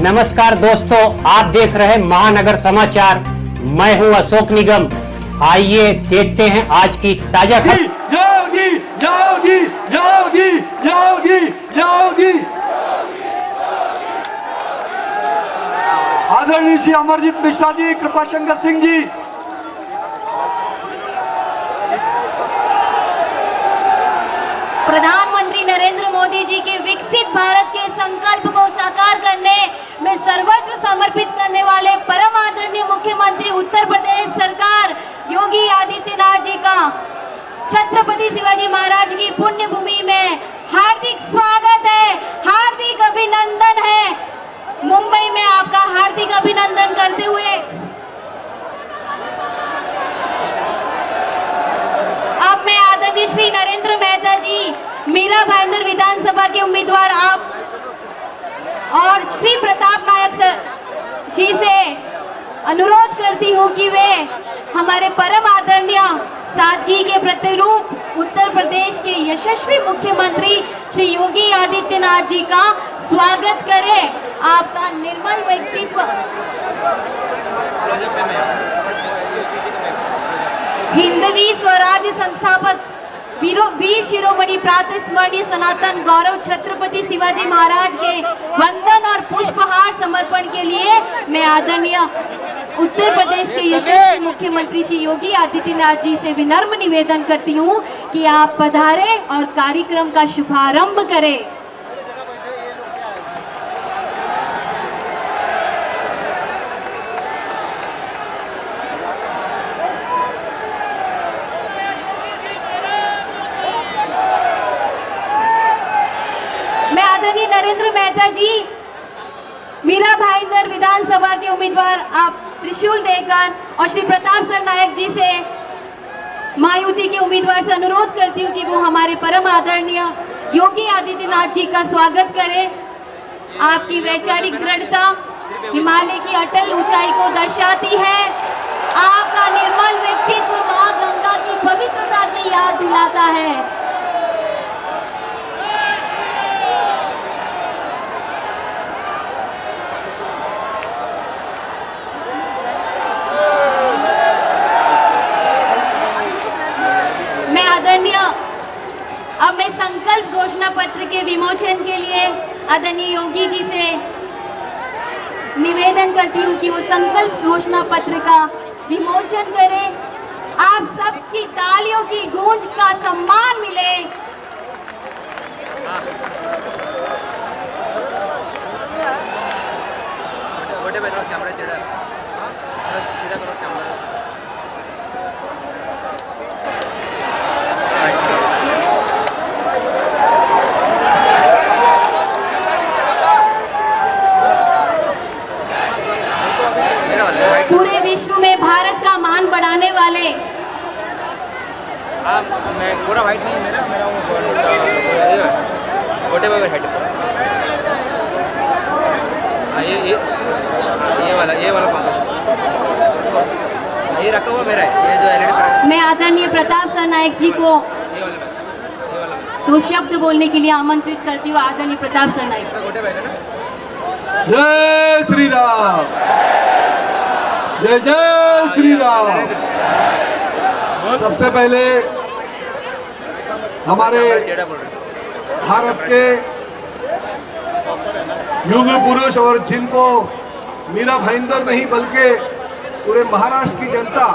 नमस्कार दोस्तों, आप देख रहे हैं महानगर समाचार। मैं हूं अशोक निगम। आइए देखते हैं आज की ताजा खबर। योगी योगी योगी योगी योगी आदरणीय श्री अमरजीत मिश्रा जी, कृपाशंकर सिंह जी, प्रधानमंत्री नरेंद्र मोदी जी के विकसित भारत के संकल्प को साकार करने में सर्वस्व समर्पित करने वाले परम आदरणीय मुख्यमंत्री उत्तर प्रदेश सरकार योगी आदित्यनाथ जी का छत्रपति शिवाजी महाराज की पुण्य भूमि में हार्दिक स्वागत है, हार्दिक अभिनंदन है। मुंबई में आपका हार्दिक अभिनंदन करते हुए अब मैं आदरणीय श्री नरेंद्र मेहता जी, मीरा भाईंदर विधानसभा के उम्मीदवार आप और श्री प्रताप नायक सर जी से अनुरोध करती हूँ कि वे हमारे परम आदरणीय सादगी के प्रतिरूप उत्तर प्रदेश के यशस्वी मुख्यमंत्री श्री योगी आदित्यनाथ जी का स्वागत करें। आपका निर्मल व्यक्तित्व, हिंदवी स्वराज संस्थापक वीर शिरोमणि प्रातः स्मरणीय सनातन गौरव छत्रपति शिवाजी महाराज के वंदन और पुष्पहार समर्पण के लिए मैं आदरणीय उत्तर प्रदेश के यशस्वी मुख्यमंत्री श्री योगी आदित्यनाथ जी से विनम्र निवेदन करती हूँ कि आप पधारें और कार्यक्रम का शुभारंभ करें। नरेंद्र मेहता जी, मीरा भाईंदर विधानसभा के उम्मीदवार आप त्रिशूल देकर और श्री प्रताप सर नायक जी से महायुति के उम्मीदवार से अनुरोध करती हूँ कि वो हमारे परम आदरणीय योगी आदित्यनाथ जी का स्वागत करें। आपकी वैचारिक दृढ़ता हिमालय की अटल ऊंचाई को दर्शाती है। आपका निर्मल व्यक्तित्व मां गंगा की पवित्रता की याद दिलाता है। अब मैं संकल्प घोषणा पत्र के विमोचन के लिए आदरणीय योगी जी से निवेदन करती हूँ कि वो संकल्प घोषणा पत्र का विमोचन करें। आप सबकी तालियों की गूंज का सम्मान मिले। पूरे विश्व में भारत का मान बढ़ाने वाले मैं पूरा वाइट नहीं मेरा छोटे बाबा हेड ये वाला ये रखा हुआ मेरा है, ये जो एलईडी। मैं आदरणीय प्रताप सर नायक जी को दो शब्द बोलने के लिए आमंत्रित करती हूँ। आदरणीय प्रताप सर नायक। जय श्री राम, जय जय श्री राम। सबसे पहले हमारे भारत के युग पुरुष और जिनको मीरा भाईंदर नहीं बल्कि पूरे महाराष्ट्र की जनता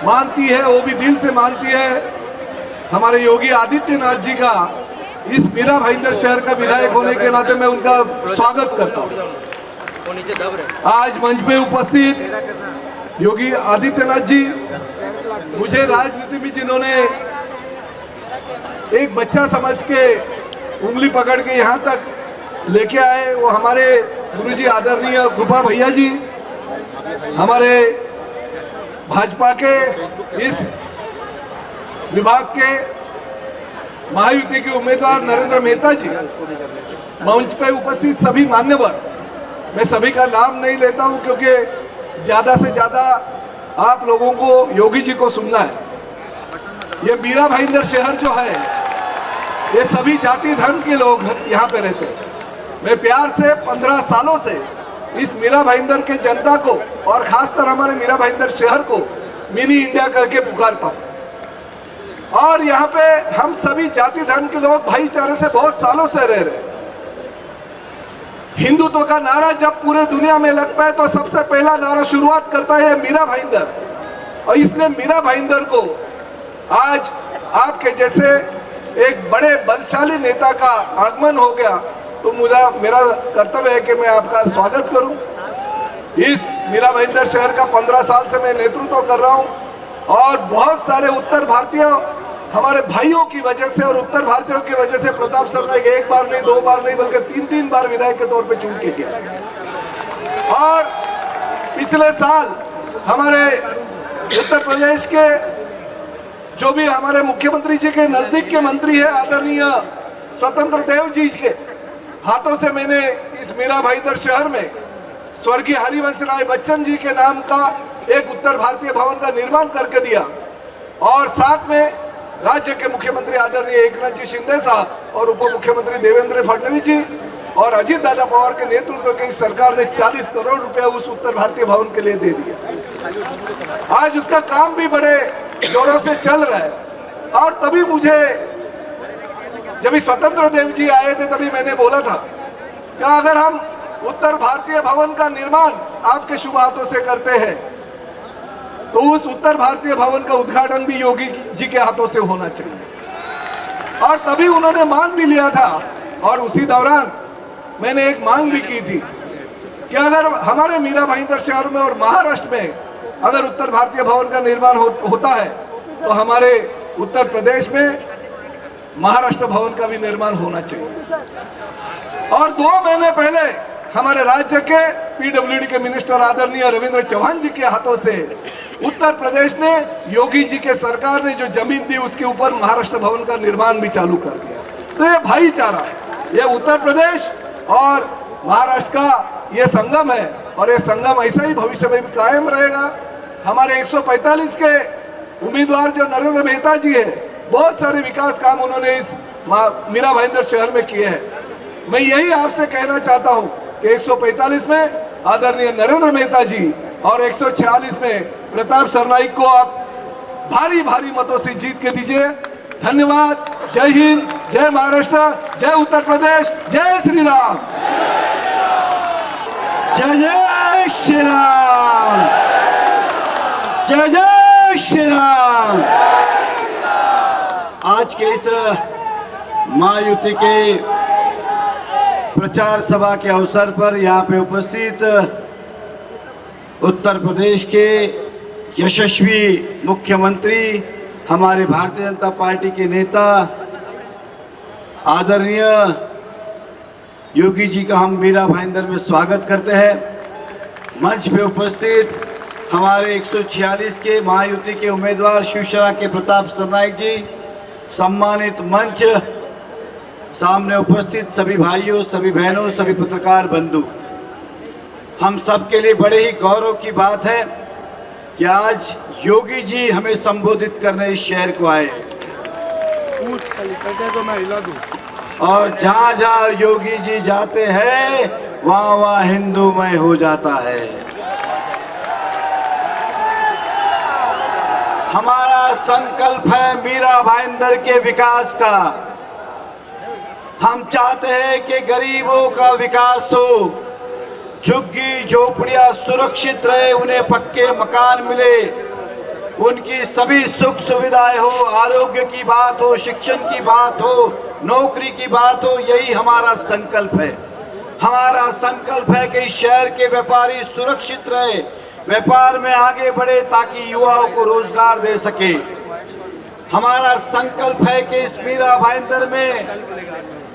मानती है, वो भी दिल से मानती है, हमारे योगी आदित्यनाथ जी का इस मीरा भाईंदर शहर का विधायक होने के नाते मैं उनका स्वागत करता हूँ। आज मंच पे उपस्थित योगी आदित्यनाथ जी, मुझे राजनीति में जिन्होंने एक बच्चा समझ के उंगली पकड़ के यहाँ तक लेके आए, वो हमारे गुरुजी आदरणीय कृपा भैया जी, हमारे भाजपा के इस विभाग के महायुति के उम्मीदवार नरेंद्र मेहता जी, मंच पे उपस्थित सभी मान्यवर, मैं सभी का नाम नहीं लेता हूं क्योंकि ज्यादा से ज्यादा आप लोगों को योगी जी को सुनना है। ये मीरा भाईंदर शहर जो है, ये सभी जाति धर्म के लोग यहाँ पे रहते हैं। मैं प्यार से 15 सालों से इस मीरा भाईंदर के जनता को और खासकर हमारे मीरा भाईंदर शहर को मिनी इंडिया करके पुकारता हूं। और यहाँ पे हम सभी जाति धर्म के लोग भाईचारे से बहुत सालों से रह रहे हैं। हिंदुत्व का नारा जब पूरे दुनिया में लगता है तो सबसे पहला नारा शुरुआत करता है मीरा भाईंदर, और इसने मीरा भाईंदर को आज आपके जैसे एक बड़े बलशाली नेता का आगमन हो गया, तो मेरा कर्तव्य है कि मैं आपका स्वागत करूं। इस मीरा भाईंदर शहर का 15 साल से मैं नेतृत्व कर रहा हूं और बहुत सारे उत्तर भारतीय हमारे भाइयों की वजह से और उत्तर भारतीयों की वजह से प्रताप सरनाइक एक बार नहीं, 2 बार नहीं, बल्कि 3-3 बार विधायक के तौर पे चुन के गया। और पिछले साल हमारे उत्तर प्रदेश के जो भी हमारे मुख्यमंत्री जी के नजदीक के मंत्री है आदरणीय स्वतंत्र देव जी के हाथों से मैंने इस मीरा भाईंदर शहर में स्वर्गीय हरिवंश राय बच्चन जी के नाम का एक उत्तर भारतीय भवन का निर्माण करके दिया, और साथ में राज्य के मुख्यमंत्री आदरणीय एकनाथ जी शिंदे साहब और उप मुख्यमंत्री देवेंद्र फडणवीस जी और अजीत दादा पवार के नेतृत्व की सरकार ने 40 करोड़ रुपया उस उत्तर भारतीय भवन के लिए दे दिया। आज उसका काम भी बड़े जोरों से चल रहा है। और तभी मुझे जब स्वतंत्र देव जी आए थे तभी मैंने बोला था कि अगर हम उत्तर भारतीय भवन का निर्माण आपके शुभ हाथों से करते हैं तो उस उत्तर भारतीय भवन का उद्घाटन भी योगी जी के हाथों से होना चाहिए। और तभी उन्होंने मान भी लिया था, और उसी दौरान मैंने एक मांग भी की थी कि अगर हमारे मीरा भाईंदर शहर में और महाराष्ट्र में अगर उत्तर भारतीय भवन का निर्माण होता है तो हमारे उत्तर प्रदेश में महाराष्ट्र भवन का भी निर्माण होना चाहिए। और 2 महीने पहले हमारे राज्य के पीडब्ल्यूडी के मिनिस्टर आदरणीय रविंद्र चौहान जी के हाथों से उत्तर प्रदेश ने योगी जी के सरकार ने जो जमीन दी उसके ऊपर महाराष्ट्र भवन का निर्माण भी चालू कर दिया। तो ये भाईचारा है, ये उत्तर प्रदेश और महाराष्ट्र का ये संगम है, और ये संगम ऐसा ही भविष्य में भी कायम रहेगा। हमारे 145 के उम्मीदवार जो नरेंद्र मेहता जी है, बहुत सारे विकास काम उन्होंने इस मीरा भाईंदर शहर में किए हैं। मैं यही आपसे कहना चाहता हूं कि 145 में आदरणीय नरेंद्र मेहता जी और 146 में प्रताप सरनाइक को आप भारी भारी मतों से जीत के दीजिए। धन्यवाद। जय हिंद, जय महाराष्ट्र, जय उत्तर प्रदेश, जय श्री राम। जय जय श्री राम, जय जय श्री राम। आज के इस महायुति के प्रचार सभा के अवसर पर यहाँ पे उपस्थित उत्तर प्रदेश के यशस्वी मुख्यमंत्री, हमारे भारतीय जनता पार्टी के नेता आदरणीय योगी जी का हम मीरा भाईंदर में स्वागत करते हैं। मंच पे उपस्थित हमारे 146 के महायुति के उम्मीदवार शिवसेना के प्रताप सरनाइक जी, सम्मानित मंच, सामने उपस्थित सभी भाइयों, सभी बहनों, सभी पत्रकार बंधु, हम सब के लिए बड़े ही गौरव की बात है कि आज योगी जी हमें संबोधित करने इस शहर को आए। और जहाँ जहाँ योगी जी जाते हैं वहाँ वहाँ हिंदूमय हो जाता है। हमारा संकल्प है मीरा भाईंदर के विकास का। हम चाहते हैं कि गरीबों का विकास हो, झुग्गी झोपड़ियां सुरक्षित रहे, उन्हें पक्के मकान मिले, उनकी सभी सुख सुविधाएं हो, आरोग्य की बात हो, शिक्षण की बात हो, नौकरी की बात हो, यही हमारा संकल्प है। हमारा संकल्प है कि शहर के व्यापारी सुरक्षित रहे, व्यापार में आगे बढ़े ताकि युवाओं को रोजगार दे सके। हमारा संकल्प है कि इस मीरा भाईंदर में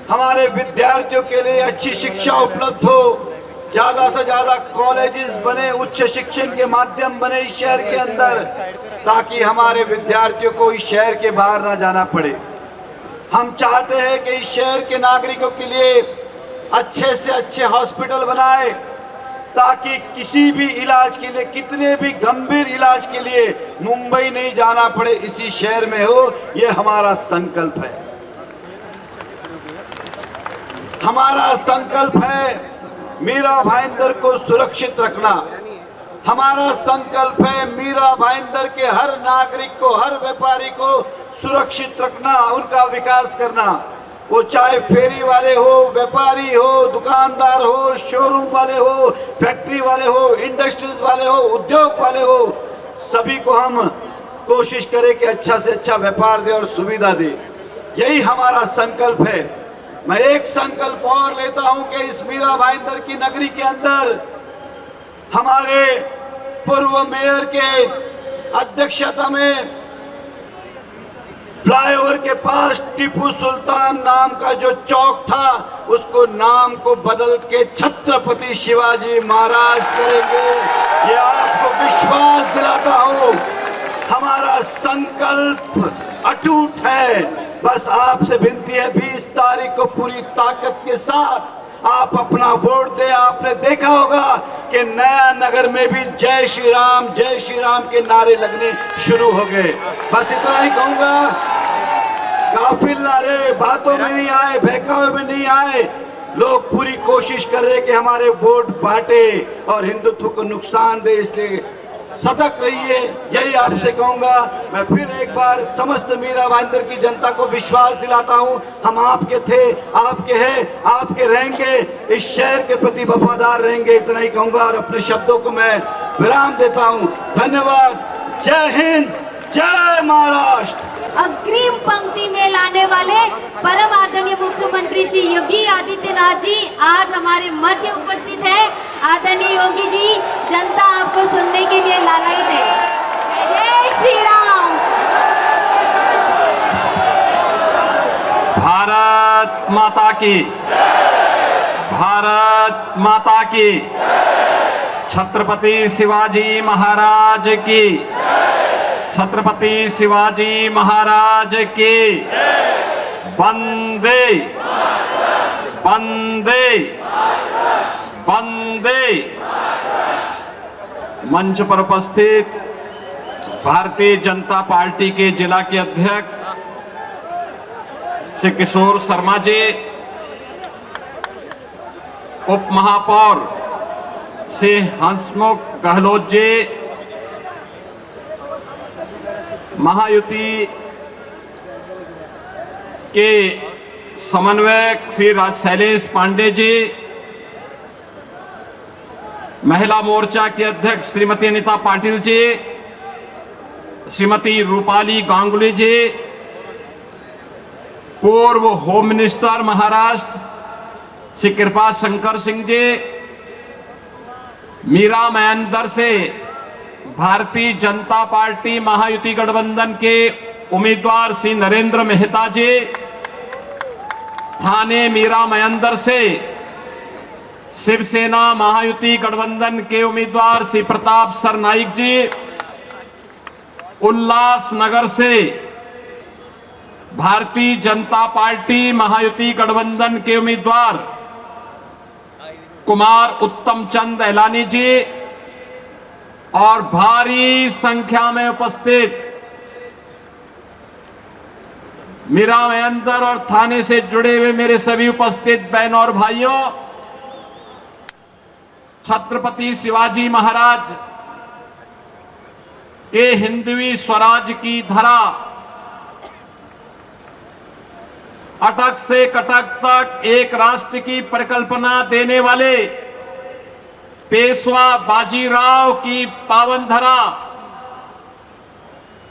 हमारे विद्यार्थियों के लिए अच्छी शिक्षा उपलब्ध हो, ज्यादा से ज्यादा कॉलेजेस बने, उच्च शिक्षण के माध्यम बने इस शहर के अंदर, ताकि हमारे विद्यार्थियों को इस शहर के बाहर ना जाना पड़े। हम चाहते हैं कि इस शहर के नागरिकों के लिए अच्छे से अच्छे हॉस्पिटल बनाए, ताकि किसी भी इलाज के लिए, कितने भी गंभीर इलाज के लिए मुंबई नहीं जाना पड़े, इसी शहर में हो, ये हमारा संकल्प है। हमारा संकल्प है मीरा भाईंदर को सुरक्षित रखना। हमारा संकल्प है मीरा भाईंदर के हर नागरिक को, हर व्यापारी को सुरक्षित रखना, उनका विकास करना। वो चाहे फेरी वाले हो, व्यापारी हो, दुकानदार हो, शोरूम वाले हो, फैक्ट्री वाले हो, इंडस्ट्रीज वाले हो, उद्योग वाले हो, सभी को हम कोशिश करें कि अच्छा से अच्छा व्यापार दे और सुविधा दे। यही हमारा संकल्प है। मैं एक संकल्प और लेता हूं कि इस मीरा भाईंदर की नगरी के अंदर हमारे पूर्व मेयर के अध्यक्षता में फ्लाईओवर के पास टीपू सुल्तान नाम का जो चौक था, उसको नाम को बदल के छत्रपति शिवाजी महाराज करेंगे। ये आपको विश्वास दिलाता हूं। हमारा संकल्प अटूट है। बस आपसे विनती है 20 तारीख को पूरी ताकत के साथ आप अपना वोट दे। आपने देखा होगा कि नया नगर में भी जय श्री राम के नारे लगने शुरू हो गए। बस इतना ही कहूंगा, काफिल नारे बातों में नहीं आए, बहकावे में नहीं आए। लोग पूरी कोशिश कर रहे कि हमारे वोट बांटे और हिंदुत्व को नुकसान दे, इसलिए सतर्क रहिए। यही आपसे कहूंगा। मैं फिर एक बार समस्त मीरा भाईंदर की जनता को विश्वास दिलाता हूं, हम आपके थे, आपके हैं, आपके रहेंगे, इस शहर के प्रति वफादार रहेंगे। इतना ही कहूंगा और अपने शब्दों को मैं विराम देता हूं। धन्यवाद। जय हिंद, जय महाराष्ट्र। अग्रिम पंक्ति में लाने वाले परम आदरणीय मुख्यमंत्री श्री योगी आदित्यनाथ जी आज हमारे मध्य उपस्थित है। आदरणीय योगी जी, जनता आपको सुनने के लिए लालायित है। जय श्री राम। भारत माता की, भारत माता की, छत्रपति शिवाजी महाराज की, छत्रपति शिवाजी महाराज की। वंदे वंदे वंदे। मंच पर उपस्थित भारतीय जनता पार्टी के जिला के अध्यक्ष श्री किशोर शर्मा जी, उप महापौर श्री हंसमुख गहलोत जी, महायुति के समन्वयक श्री शैलेश पांडे जी, महिला मोर्चा की अध्यक्ष श्रीमती अनिता पाटिल जी, श्रीमती रूपाली गांगुली जी, पूर्व होम मिनिस्टर महाराष्ट्र श्री कृपा शंकर सिंह जी, मीरा भाईंदर से भारतीय जनता पार्टी महायुति गठबंधन के उम्मीदवार श्री नरेंद्र मेहता जी, थाने मीरा भाईंदर से शिवसेना महायुति गठबंधन के उम्मीदवार श्री प्रताप सर नाइक जी, उल्लासनगर से भारतीय जनता पार्टी महायुति गठबंधन के उम्मीदवार कुमार उत्तम चंद एलानी जी और भारी संख्या में उपस्थित मीरा भाईंदर और थाने से जुड़े हुए मेरे सभी उपस्थित बहनों और भाइयों, छत्रपति शिवाजी महाराज के हिंदवी स्वराज की धरा अटक से कटक तक एक राष्ट्र की परिकल्पना देने वाले पेशवा बाजीराव की पावन धरा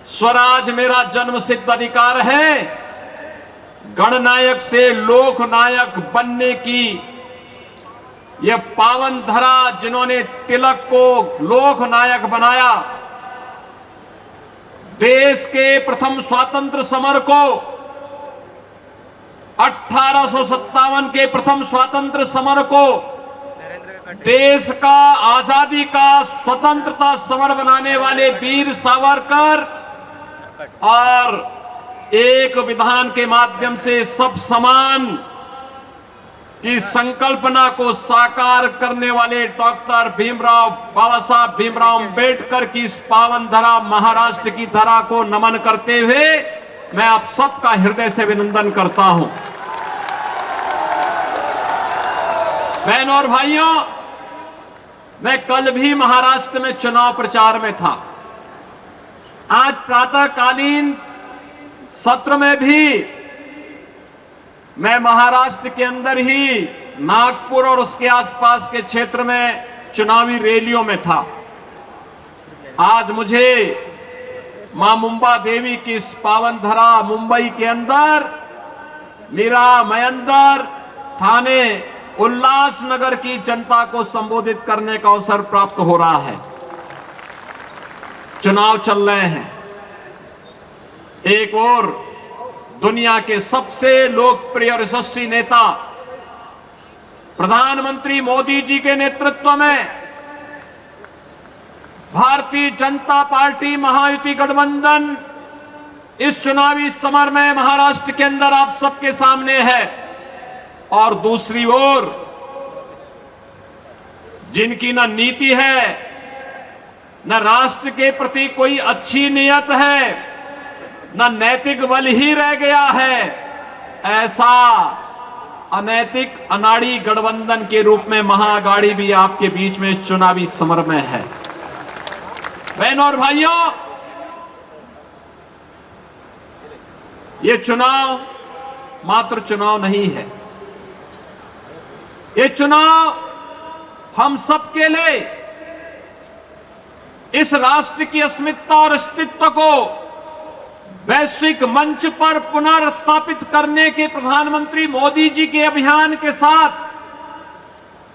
स्वराज मेरा जन्मसिद्ध अधिकार है। गणनायक से लोकनायक बनने की यह पावन धरा, जिन्होंने तिलक को लोकनायक बनाया, देश के प्रथम स्वातंत्र समर को 1857 के प्रथम स्वातंत्र समर को देश का आजादी का स्वतंत्रता समर बनाने वाले वीर सावरकर और एक विधान के माध्यम से सब समान की संकल्पना को साकार करने वाले डॉक्टर भीमराव, बाबा साहब भीमराव अंबेडकर की इस पावन धरा महाराष्ट्र की धरा को नमन करते हुए मैं आप सबका हृदय से अभिनंदन करता हूं। बहनों और भाइयों, मैं कल भी महाराष्ट्र में चुनाव प्रचार में था। आज प्रातःकालीन सत्र में भी मैं महाराष्ट्र के अंदर ही नागपुर और उसके आसपास के क्षेत्र में चुनावी रैलियों में था। आज मुझे मां मुंबा देवी की इस पावन धरा मुंबई के अंदर मीरा मयंदर थाने उल्लासनगर की जनता को संबोधित करने का अवसर प्राप्त हो रहा है। चुनाव चल रहे हैं। एक और दुनिया के सबसे लोकप्रिय और यशस्वी नेता प्रधानमंत्री मोदी जी के नेतृत्व में भारतीय जनता पार्टी महायुति गठबंधन इस चुनावी समर में महाराष्ट्र के अंदर आप सबके सामने है। और दूसरी ओर जिनकी न नीति है न राष्ट्र के प्रति कोई अच्छी नियत है, न नैतिक बल ही रह गया है, ऐसा अनैतिक अनाड़ी गठबंधन के रूप में महाअघाड़ी भी आपके बीच में इस चुनावी समर में है। बहनों और भाइयों, ये चुनाव मात्र चुनाव नहीं है। ये चुनाव हम सबके लिए इस राष्ट्र की अस्मिता और अस्तित्व को वैश्विक मंच पर पुनर्स्थापित करने के प्रधानमंत्री मोदी जी के अभियान के साथ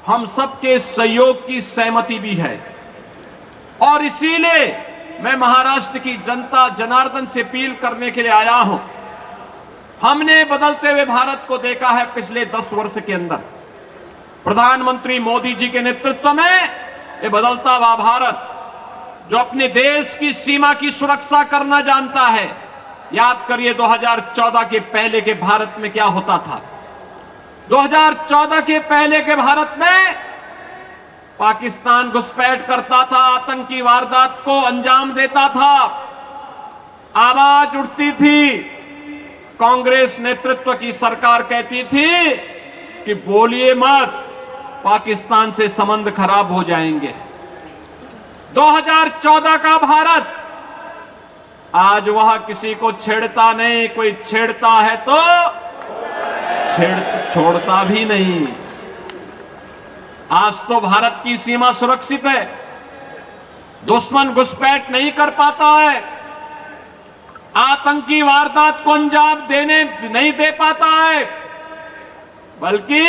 हम सबके सहयोग की सहमति भी है। और इसीलिए मैं महाराष्ट्र की जनता जनार्दन से अपील करने के लिए आया हूं। हमने बदलते हुए भारत को देखा है पिछले 10 वर्ष के अंदर। प्रधानमंत्री मोदी जी के नेतृत्व में ये बदलता हुआ भारत जो अपने देश की सीमा की सुरक्षा करना जानता है। याद करिए 2014 के पहले के भारत में क्या होता था। 2014 के पहले के भारत में पाकिस्तान घुसपैठ करता था, आतंकी वारदात को अंजाम देता था, आवाज उठती थी। कांग्रेस नेतृत्व की सरकार कहती थी कि बोलिए मत, पाकिस्तान से संबंध खराब हो जाएंगे। 2014 का भारत आज वह किसी को छेड़ता नहीं, कोई छेड़ता है तो छोड़ता भी नहीं। आज तो भारत की सीमा सुरक्षित है, दुश्मन घुसपैठ नहीं कर पाता है, आतंकी वारदात को अंजाम देने नहीं दे पाता है, बल्कि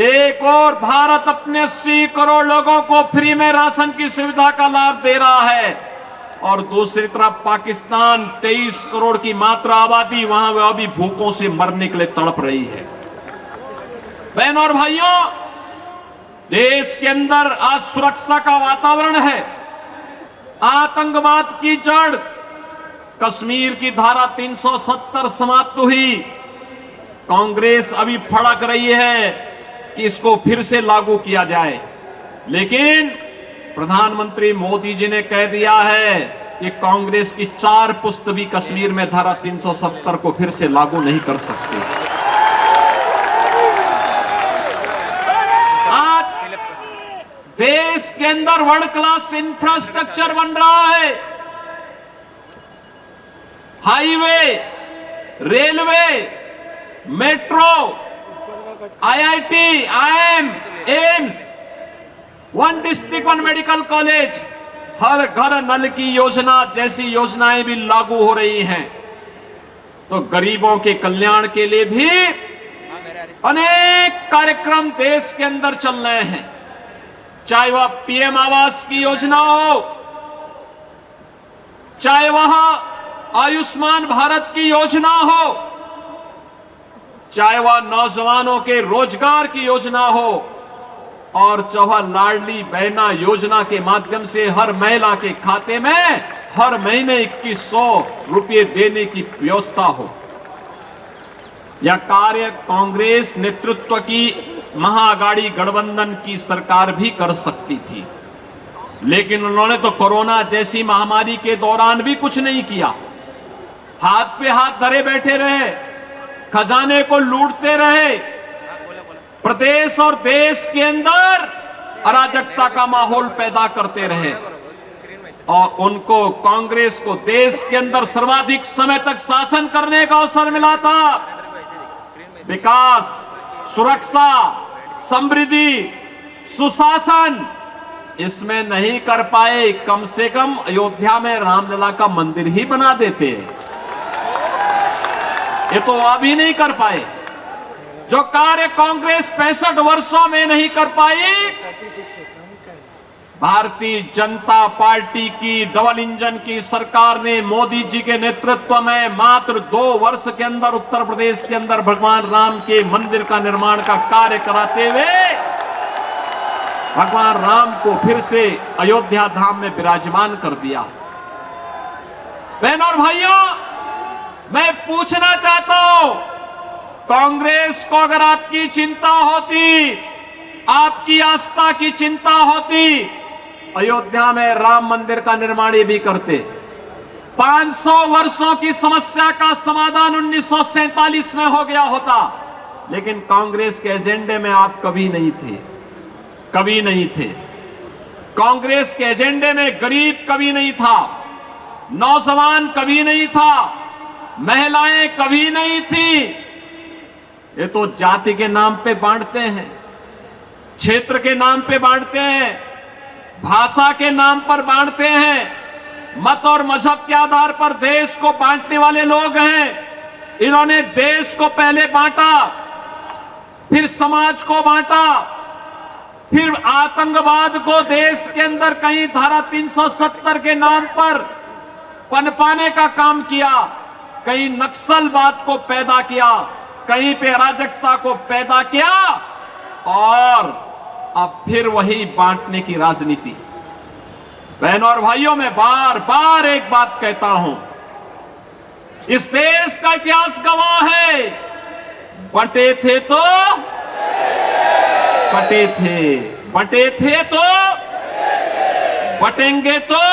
एक और भारत अपने 80 करोड़ लोगों को फ्री में राशन की सुविधा का लाभ दे रहा है। और दूसरी तरफ पाकिस्तान 23 करोड़ की मात्र आबादी वहां वह भी भूखों से मरने के लिए तड़प रही है। बहनों और भाइयों, देश के अंदर आज सुरक्षा का वातावरण है। आतंकवाद की जड़ कश्मीर की धारा 370 समाप्त हुई। कांग्रेस अभी फड़क रही है कि इसको फिर से लागू किया जाए, लेकिन प्रधानमंत्री मोदी जी ने कह दिया है कि कांग्रेस की 4 पुस्त भी कश्मीर में धारा 370 को फिर से लागू नहीं कर सकती। आज देश के अंदर वर्ल्ड क्लास इंफ्रास्ट्रक्चर बन रहा है। Highway, railway, metro, IIT, IM, AIIMS, 1 district 1 medical college, हर घर नल की योजना जैसी योजनाएं भी लागू हो रही हैं। तो गरीबों के कल्याण के लिए भी अनेक कार्यक्रम देश के अंदर चल रहे हैं। चाहे वह पीएम आवास की योजना हो, चाहे वह आयुष्मान भारत की योजना हो, चाहे वह नौजवानों के रोजगार की योजना हो, और चाहे लाडली बहना योजना के माध्यम से हर महिला के खाते में हर महीने 2100 रुपये देने की व्यवस्था हो। यह कार्य कांग्रेस नेतृत्व की महाअघाड़ी गठबंधन की सरकार भी कर सकती थी, लेकिन उन्होंने तो कोरोना जैसी महामारी के दौरान भी कुछ नहीं किया। हाथ पे हाथ धरे बैठे रहे, खजाने को लूटते रहे, प्रदेश और देश के अंदर अराजकता का माहौल पैदा करते रहे और उनको, कांग्रेस को देश के अंदर सर्वाधिक समय तक शासन करने का अवसर मिला था। विकास, सुरक्षा, समृद्धि, सुशासन इसमें नहीं कर पाए। कम से कम अयोध्या में रामलला का मंदिर ही बना देते, ये तो अभी नहीं कर पाए। जो कार्य कांग्रेस 65 वर्षों में नहीं कर पाई, भारतीय जनता पार्टी की डबल इंजन की सरकार ने मोदी जी के नेतृत्व में मात्र 2 वर्ष के अंदर उत्तर प्रदेश के अंदर भगवान राम के मंदिर का निर्माण का कार्य कराते हुए भगवान राम को फिर से अयोध्या धाम में विराजमान कर दिया। बहनों और भाइयों, मैं पूछना चाहता हूं, कांग्रेस को अगर आपकी चिंता होती, आपकी आस्था की चिंता होती, अयोध्या में राम मंदिर का निर्माण ये भी करते। 500 वर्षों की समस्या का समाधान 1947 में हो गया होता, लेकिन कांग्रेस के एजेंडे में आप कभी नहीं थे, कभी नहीं थे। कांग्रेस के एजेंडे में गरीब कभी नहीं था, नौजवान कभी नहीं था, महिलाएं कभी नहीं थी। ये तो जाति के नाम पे बांटते हैं, क्षेत्र के नाम पे बांटते हैं, भाषा के नाम पर बांटते हैं, मत और मजहब के आधार पर देश को बांटने वाले लोग हैं। इन्होंने देश को पहले बांटा, फिर समाज को बांटा, फिर आतंकवाद को देश के अंदर कहीं धारा 370 के नाम पर पनपाने का काम किया, कहीं नक्सलवाद को पैदा किया, कहीं पे अराजकता को पैदा किया और अब फिर वही बांटने की राजनीति। बहनों और भाइयों, मैं बार बार एक बात कहता हूं, इस देश का इतिहास गवाह है, बंटे थे तो कटे थे, बंटे थे तो बटेंगे तो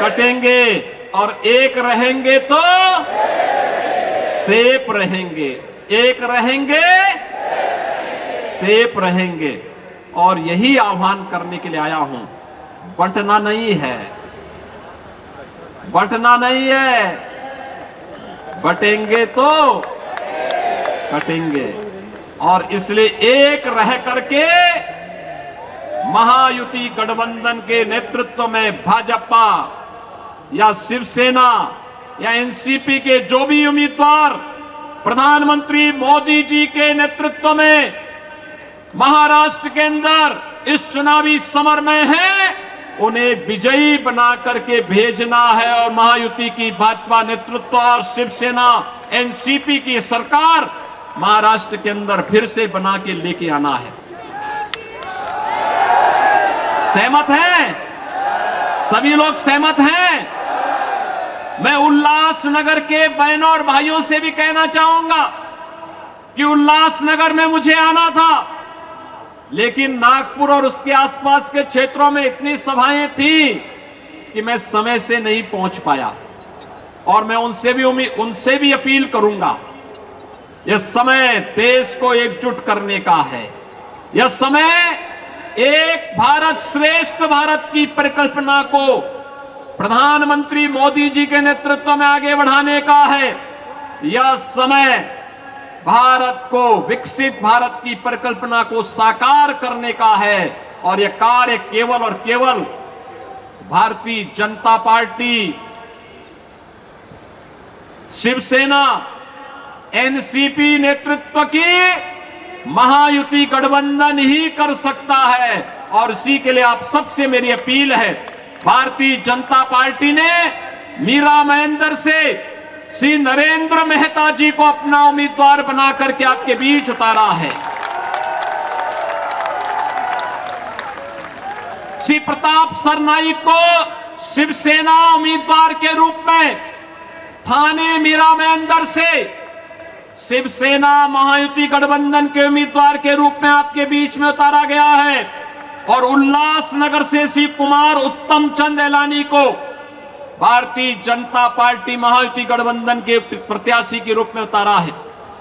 कटेंगे, और एक रहेंगे तो सेफ रहेंगे, एक रहेंगे सेफ रहेंगे। और यही आह्वान करने के लिए आया हूं, बंटना नहीं है, बंटना नहीं है, बटेंगे तो कटेंगे। और इसलिए एक रह करके महायुति गठबंधन के नेतृत्व में भाजपा या शिवसेना या एनसीपी के जो भी उम्मीदवार प्रधानमंत्री मोदी जी के नेतृत्व में महाराष्ट्र के अंदर इस चुनावी समर में हैं, उन्हें विजयी बना करके भेजना है और महायुति की भाजपा नेतृत्व और शिवसेना एनसीपी की सरकार महाराष्ट्र के अंदर फिर से बना के लेके आना है। सहमत हैं? सभी लोग सहमत हैं? मैं उल्लासनगर के बहनों और भाइयों से भी कहना चाहूंगा कि उल्लासनगर में मुझे आना था, लेकिन नागपुर और उसके आसपास के क्षेत्रों में इतनी सभाएं थी कि मैं समय से नहीं पहुंच पाया। और मैं उनसे भी अपील करूंगा, यह समय देश को एकजुट करने का है, यह समय एक भारत श्रेष्ठ भारत की परिकल्पना को प्रधानमंत्री मोदी जी के नेतृत्व में आगे बढ़ाने का है। यह समय भारत को, विकसित भारत की परिकल्पना को साकार करने का है। और यह कार्य केवल और केवल भारतीय जनता पार्टी, शिवसेना, एनसीपी नेतृत्व की महायुति गठबंधन ही कर सकता है। और इसी के लिए आप सबसे मेरी अपील है, भारतीय जनता पार्टी ने मीरा महेंद्र से श्री नरेंद्र मेहता जी को अपना उम्मीदवार बना करके आपके बीच उतारा है। श्री प्रताप सरनाईक को शिवसेना उम्मीदवार के रूप में थाने मीरा महेंद्र से शिवसेना महायुति गठबंधन के उम्मीदवार के रूप में आपके बीच में उतारा गया है। और उल्लासनगर से श्री कुमार उत्तम चंद एलानी को भारतीय जनता पार्टी महायुति गठबंधन के प्रत्याशी के रूप में उतारा है।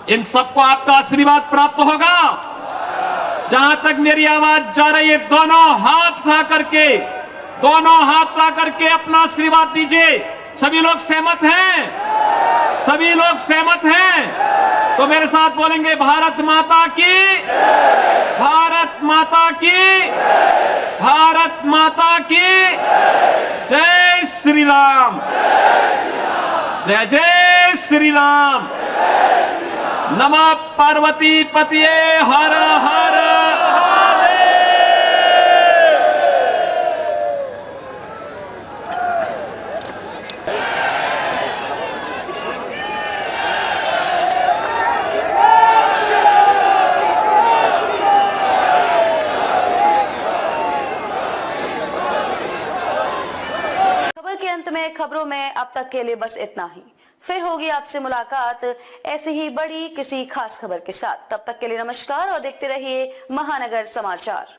इन सबको आपका आशीर्वाद प्राप्त होगा। जहां तक मेरी आवाज जा रही है, दोनों हाथ उठा करके अपना आशीर्वाद दीजिए। सभी लोग सहमत हैं? सभी लोग सहमत हैं? तो मेरे साथ बोलेंगे, भारत माता की, भारत माता की, भारत माता की जय श्री राम, जय जय श्री राम। नमः पार्वती पतिये हर हर महादेव। खबर के अंत में खबरों में अब तक के लिए बस इतना ही। फिर होगी आपसे मुलाकात ऐसी ही बड़ी किसी खास खबर के साथ। तब तक के लिए नमस्कार और देखते रहिए महानगर समाचार।